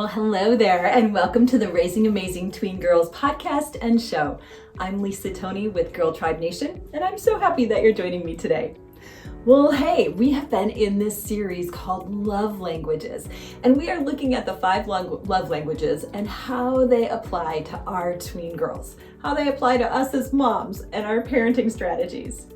Well, hello there, and welcome to the Raising Amazing Tween Girls podcast and show. I'm Lisa Tony with GirlTribe Nation, and I'm so happy that you're joining me today. Well, hey, we have been in this series called Love Languages, and we are looking at the 5 love languages and how they apply to our tween girls, how they apply to us as moms and our parenting strategies.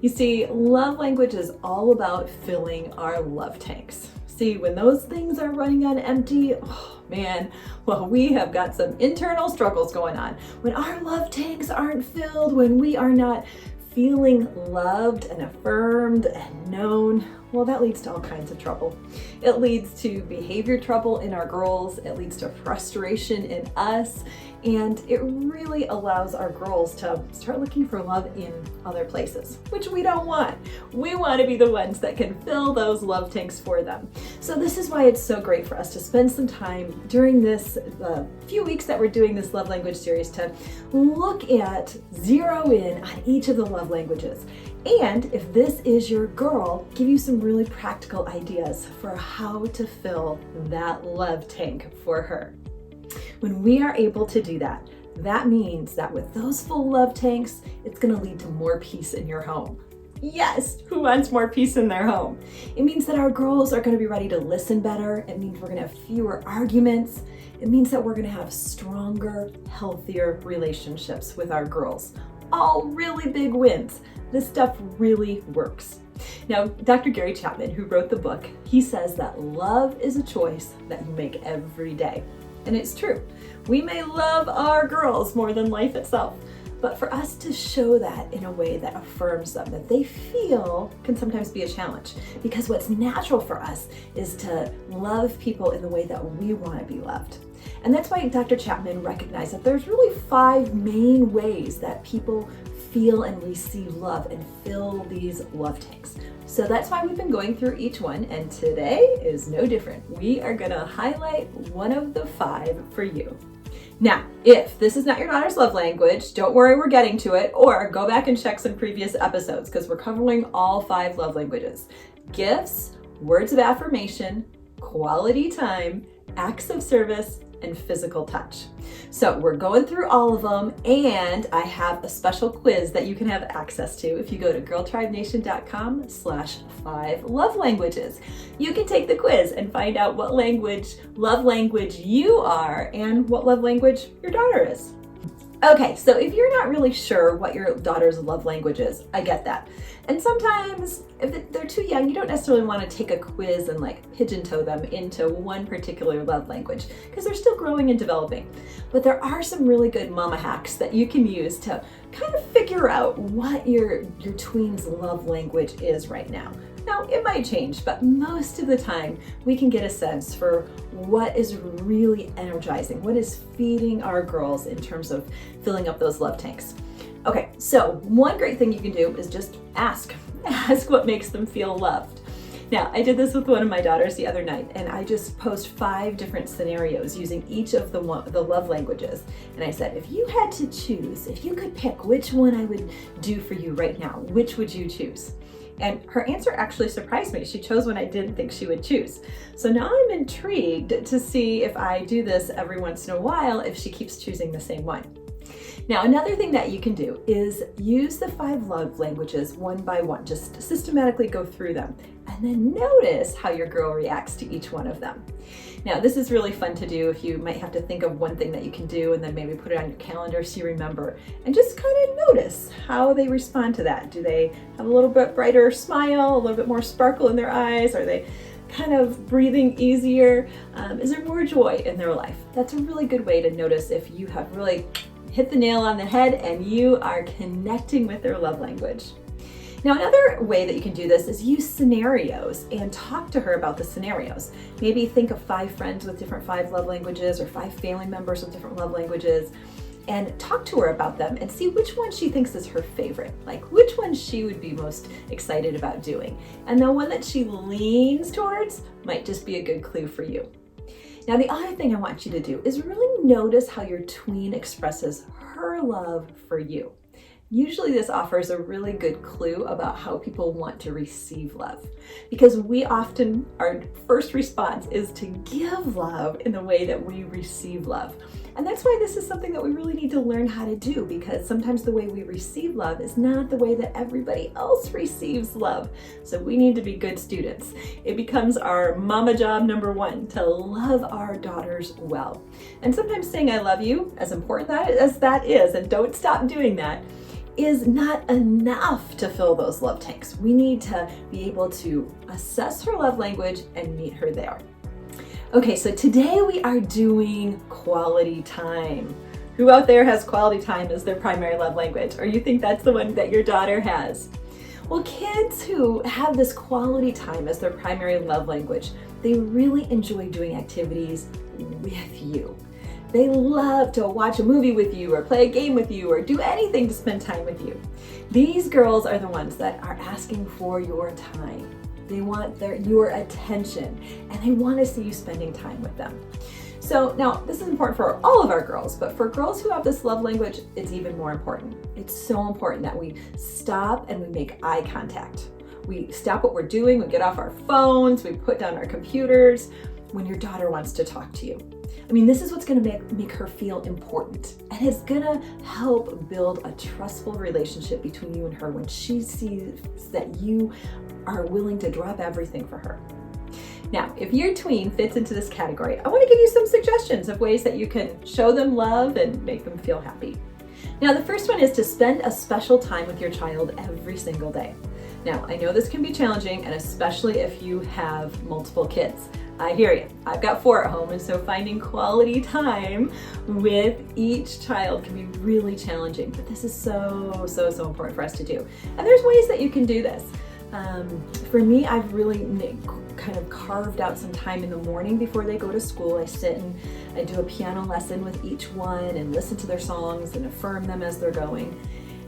You see, love language is all about filling our love tanks. See, when those things are running on empty, oh man, well, we have got some internal struggles going on. When our love tanks aren't filled, when we are not feeling loved and affirmed and known, well, that leads to all kinds of trouble. It leads to behavior trouble in our girls, it leads to frustration in us, and it really allows our girls to start looking for love in other places, which we don't want. We want to be the ones that can fill those love tanks for them. So this is why it's so great for us to spend some time during this few weeks that we're doing this love language series to look at, zero in on each of the love languages. And if this is your girl, give you some really practical ideas for how to fill that love tank for her. When we are able to do that, that means that with those full love tanks, it's going to lead to more peace in your home. Yes, who wants more peace in their home? It means that our girls are going to be ready to listen better. It means we're going to have fewer arguments. It means that we're going to have stronger, healthier relationships with our girls. All really big wins. This stuff really works. Now, Dr. Gary Chapman, who wrote the book, he says that love is a choice that you make every day. And it's true. We may love our girls more than life itself, but for us to show that in a way that affirms them, that they feel, can sometimes be a challenge. Because what's natural for us is to love people in the way that we want to be loved. And that's why Dr. Chapman recognized that there's really 5 main ways that people feel and receive love and fill these love tanks. So that's why we've been going through each one, and today is no different. We are going to highlight one of the 5 for you. Now, if this is not your daughter's love language, don't worry, we're getting to it, or go back and check some previous episodes because we're covering all 5 love languages: gifts, words of affirmation, quality time, acts of service, and physical touch. So we're going through all of them, and I have a special quiz that you can have access to if you go to girltribenation.com/5 love languages. You can take the quiz and find out what love language you are and what love language your daughter is. Okay, so if you're not really sure what your daughter's love language is, I get that. And sometimes if they're too young, you don't necessarily want to take a quiz and pigeon-toe them into one particular love language because they're still growing and developing. But there are some really good mama hacks that you can use to kind of figure out what your tween's love language is right now. Now, it might change, but most of the time we can get a sense for what is really energizing, what is feeding our girls in terms of filling up those love tanks. Okay, so one great thing you can do is just ask what makes them feel loved. Now, I did this with one of my daughters the other night, and I just posed 5 different scenarios using each of the love languages. And I said, if you had to choose, if you could pick which one I would do for you right now, which would you choose? And her answer actually surprised me. She chose one I didn't think she would choose. So now I'm intrigued to see if I do this every once in a while, if she keeps choosing the same one. Now, another thing that you can do is use the 5 love languages one by one. Just systematically go through them and then notice how your girl reacts to each one of them. Now, this is really fun to do if you might have to think of one thing that you can do and then maybe put it on your calendar so you remember, and just kind of notice how they respond to that. Do they have a little bit brighter smile, a little bit more sparkle in their eyes? Are they kind of breathing easier? Is there more joy in their life? That's a really good way to notice if you have really hit the nail on the head and you are connecting with their love language. Now, another way that you can do this is use scenarios and talk to her about the scenarios. Maybe think of 5 friends with different 5 love languages or 5 family members with different love languages and talk to her about them and see which one she thinks is her favorite, which one she would be most excited about doing. And the one that she leans towards might just be a good clue for you. Now, the other thing I want you to do is really notice how your tween expresses her love for you. Usually this offers a really good clue about how people want to receive love, because we often, our first response is to give love in the way that we receive love. And that's why this is something that we really need to learn how to do, because sometimes the way we receive love is not the way that everybody else receives love. So we need to be good students. It becomes our mama job number one to love our daughters well. And sometimes saying I love you, as important as that is, and don't stop doing that, is not enough to fill those love tanks. We need to be able to assess her love language and meet her there. Okay, so today we are doing quality time. Who out there has quality time as their primary love language? Or you think that's the one that your daughter has? Well, kids who have this quality time as their primary love language, they really enjoy doing activities with you. They love to watch a movie with you or play a game with you or do anything to spend time with you. These girls are the ones that are asking for your time. They want your attention, and they want to see you spending time with them. So now this is important for all of our girls, but for girls who have this love language, it's even more important. It's so important that we stop and we make eye contact. We stop what we're doing, we get off our phones, we put down our computers when your daughter wants to talk to you. I mean, this is what's going to make her feel important, and it's going to help build a trustful relationship between you and her when she sees that you are willing to drop everything for her. Now, if your tween fits into this category, I want to give you some suggestions of ways that you can show them love and make them feel happy. Now, the first one is to spend a special time with your child every single day. Now, I know this can be challenging, and especially if you have multiple kids. I hear you. I've got 4 at home, and so finding quality time with each child can be really challenging, but this is so important for us to do. And there's ways that you can do this. For me, I've really kind of carved out some time in the morning before they go to school. I sit and I do a piano lesson with each one and listen to their songs and affirm them as they're going.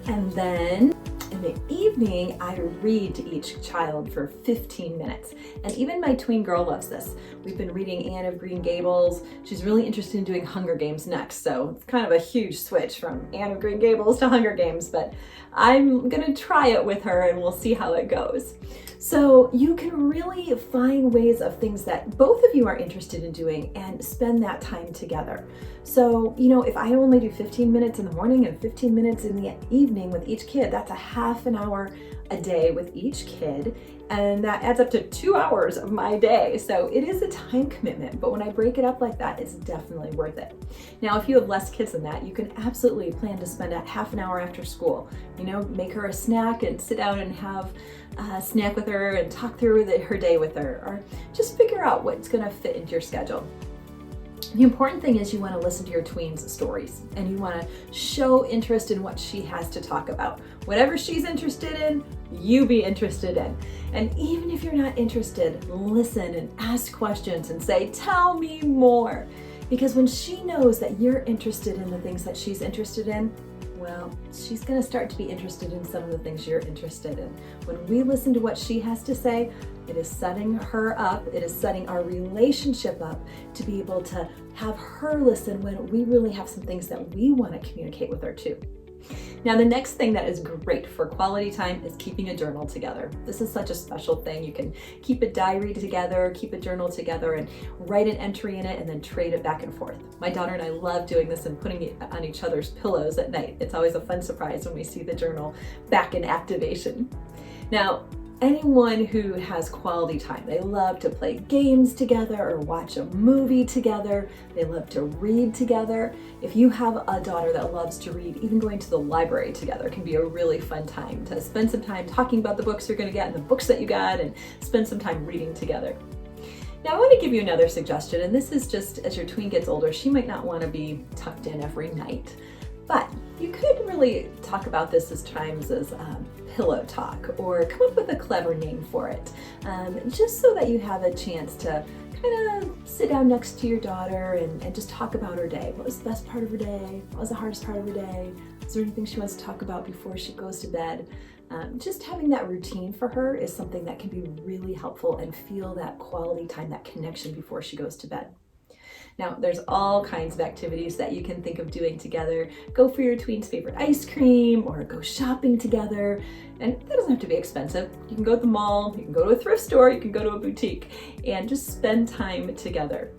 And then in the evening, I read to each child for 15 minutes. And even my tween girl loves this. We've been reading Anne of Green Gables. She's really interested in doing Hunger Games next. So it's kind of a huge switch from Anne of Green Gables to Hunger Games, but I'm gonna try it with her and we'll see how it goes. So you can really find ways of things that both of you are interested in doing and spend that time together. So, if I only do 15 minutes in the morning and 15 minutes in the evening with each kid, that's a half an hour a day with each kid. And that adds up to 2 hours of my day. So it is a time commitment, but when I break it up like that, it's definitely worth it. Now, if you have less kids than that, you can absolutely plan to spend a half an hour after school. Make her a snack and sit down and have a snack with her and talk through her day with her, or just figure out what's gonna fit into your schedule. The important thing is you want to listen to your tween's stories and you want to show interest in what she has to talk about. Whatever she's interested in, you be interested in. And even if you're not interested, listen and ask questions and say, tell me more. Because when she knows that you're interested in the things that she's interested in, well, she's going to start to be interested in some of the things you're interested in. When we listen to what she has to say, it is setting her up, it is setting our relationship up to be able to have her listen when we really have some things that we want to communicate with her too. Now, the next thing that is great for quality time is keeping a journal together. This is such a special thing. You can keep a diary together, keep a journal together, and write an entry in it and then trade it back and forth. My daughter and I love doing this and putting it on each other's pillows at night. It's always a fun surprise when we see the journal back in activation. Now, anyone who has quality time, they love to play games together or watch a movie together. They love to read together. If you have a daughter that loves to read, even going to the library together can be a really fun time to spend some time talking about the books you're going to get and the books that you got, and spend some time reading together. Now, I want to give you another suggestion, and this is just as your tween gets older, she might not want to be tucked in every night. But you could really talk about this as times as pillow talk, or come up with a clever name for it, just so that you have a chance to kind of sit down next to your daughter and just talk about her day. What was the best part of her day? What was the hardest part of her day? Is there anything she wants to talk about before she goes to bed? Just having that routine for her is something that can be really helpful and feel that quality time, that connection before she goes to bed. Now, there's all kinds of activities that you can think of doing together. Go for your tween's favorite ice cream or go shopping together. And that doesn't have to be expensive. You can go to the mall, you can go to a thrift store, you can go to a boutique and just spend time together.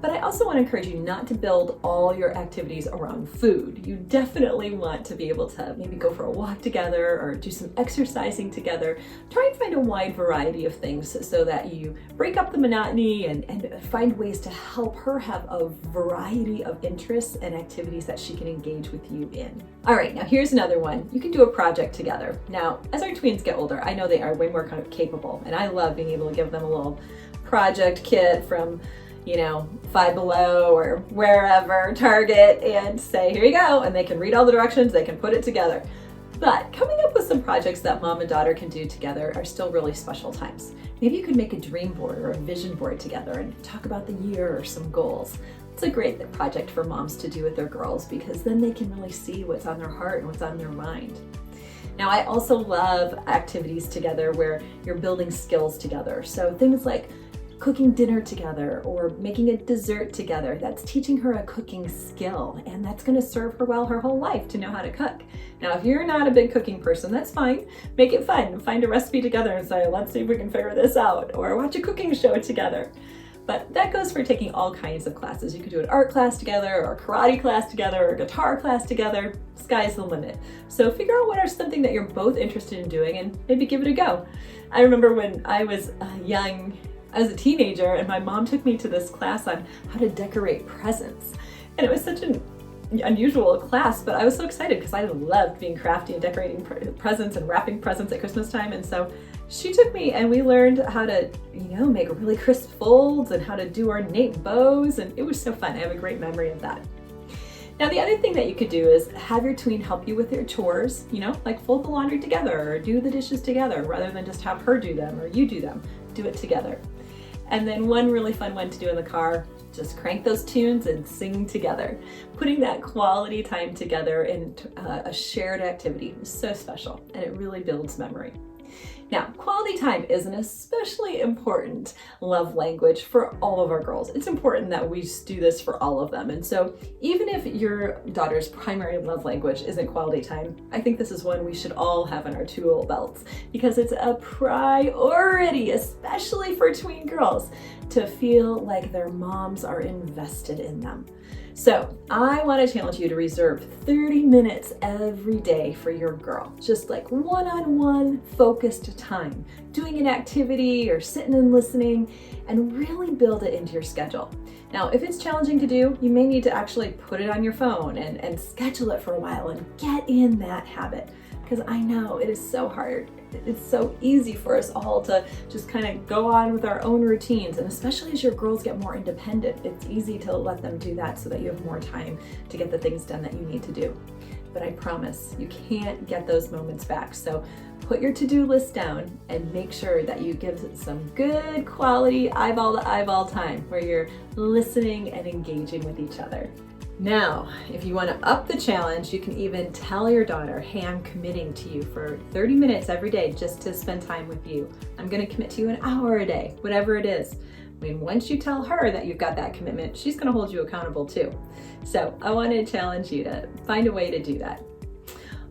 But I also want to encourage you not to build all your activities around food. You definitely want to be able to maybe go for a walk together or do some exercising together. Try and find a wide variety of things so that you break up the monotony and find ways to help her have a variety of interests and activities that she can engage with you in. All right, now here's another one. You can do a project together. Now, as our tweens get older, I know they are way more kind of capable, and I love being able to give them a little project kit from Five Below or wherever, Target, and say, here you go, and they can read all the directions, they can put it together. But coming up with some projects that mom and daughter can do together are still really special times. Maybe you could make a dream board or a vision board together and talk about the year or some goals. It's a great project for moms to do with their girls because then they can really see what's on their heart and what's on their mind. Now, I also love activities together where you're building skills together. So things like cooking dinner together or making a dessert together. That's teaching her a cooking skill, and that's going to serve her well her whole life to know how to cook. Now, if you're not a big cooking person, that's fine. Make it fun. Find a recipe together and say, let's see if we can figure this out, or watch a cooking show together. But that goes for taking all kinds of classes. You could do an art class together, or a karate class together, or a guitar class together. Sky's the limit. So figure out what are something that you're both interested in doing and maybe give it a go. I remember when I was young, as a teenager, and my mom took me to this class on how to decorate presents. And it was such an unusual class, but I was so excited because I loved being crafty and decorating presents and wrapping presents at Christmas time. And so she took me and we learned how to, make really crisp folds and how to do ornate bows. And it was so fun. I have a great memory of that. Now, the other thing that you could do is have your tween help you with your chores, like fold the laundry together or do the dishes together rather than just have her do them or you do them. Do it together. And then one really fun one to do in the car, just crank those tunes and sing together. Putting that quality time together in a shared activity is so special, and it really builds memory. Now, quality time is an especially important love language for all of our girls. It's important that we do this for all of them. And so even if your daughter's primary love language isn't quality time, I think this is one we should all have in our tool belts because it's a priority, especially for tween girls, to feel like their moms are invested in them. So I want to challenge you to reserve 30 minutes every day for your girl. Just like one-on-one focused time, doing an activity or sitting and listening, and really build it into your schedule. Now, if it's challenging to do, you may need to actually put it on your phone and schedule it for a while and get in that habit. Because I know it is so hard. It's so easy for us all to just kind of go on with our own routines. And especially as your girls get more independent, it's easy to let them do that so that you have more time to get the things done that you need to do. But I promise you can't get those moments back. So put your to-do list down and make sure that you give it some good quality eyeball to eyeball time where you're listening and engaging with each other. Now, if you want to up the challenge, you can even tell your daughter, hey, I'm committing to you for 30 minutes every day just to spend time with you. I'm going to commit to you an hour a day, whatever it is. Once you tell her that you've got that commitment, she's going to hold you accountable too. So I want to challenge you to find a way to do that.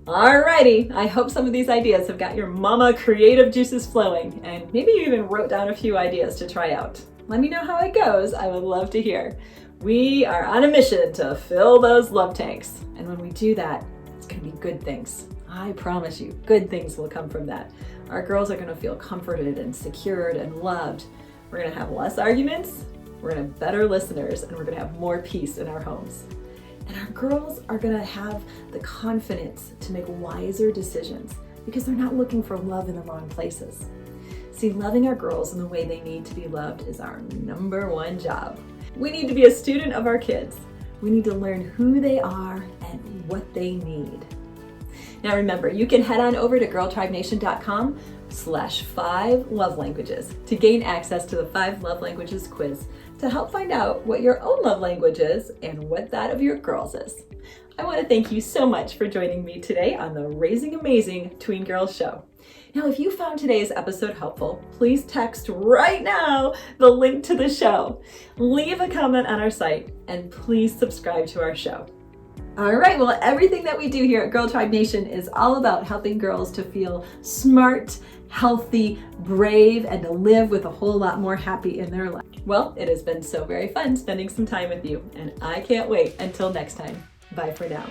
Alrighty, I hope some of these ideas have got your mama creative juices flowing, and maybe you even wrote down a few ideas to try out. Let me know how it goes. I would love to hear. We are on a mission to fill those love tanks. And when we do that, it's going to be good things. I promise you, good things will come from that. Our girls are going to feel comforted and secured and loved. We're going to have less arguments, we're going to have better listeners, and we're going to have more peace in our homes. And our girls are going to have the confidence to make wiser decisions because they're not looking for love in the wrong places. See, loving our girls in the way they need to be loved is our number one job. We need to be a student of our kids. We need to learn who they are and what they need. Now remember, you can head on over to GirlTribeNation.com/5 love languages to gain access to the 5 love languages quiz to help find out what your own love language is and what that of your girls is. I want to thank you so much for joining me today on the Raising Amazing Tween Girls Show. Now, if you found today's episode helpful, please text right now the link to the show. Leave a comment on our site and please subscribe to our show. All right, well, everything that we do here at GirlTribe Nation is all about helping girls to feel smart, healthy, brave, and to live with a whole lot more happy in their life. Well, it has been so very fun spending some time with you, and I can't wait until next time. Bye for now.